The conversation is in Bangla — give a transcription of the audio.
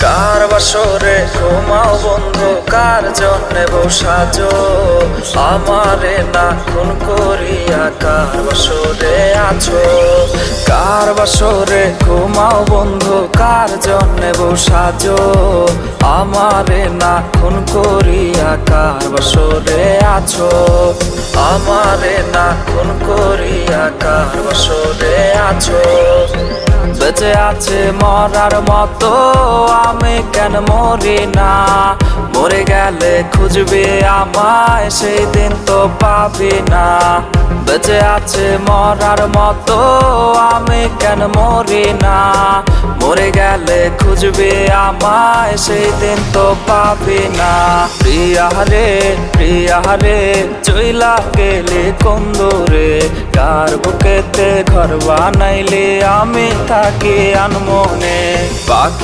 কার বাসরে ঘুমাও বন্ধু, কার জন্যে বসাজো আমারে না খুন করিয়া, কার বাসরে আছো। কার বাসরে ঘুমাও বন্ধু, কার জন্যে বসাজো আমারে না খুন করিয়া, কার বাসরে আছো আমারে না খুন করিয়া, কার বাসরে আছো। বেঁচে আছে মরার মতো আমি কেন মরি না, মরে গেলে খুঁজবে আমায় সেই দিন তো পাবি না। বেঁচে আছে মরার মতো আমি কেন মরি না, মরে গেলে খুঁজবে আমায় সেই দিন তো পাবি না। প্রিয়া রে চইলা গেলে কোন দূরে, কার বুকেতে ঘর বানাইলে আমি থাকি আনমনে। পাখি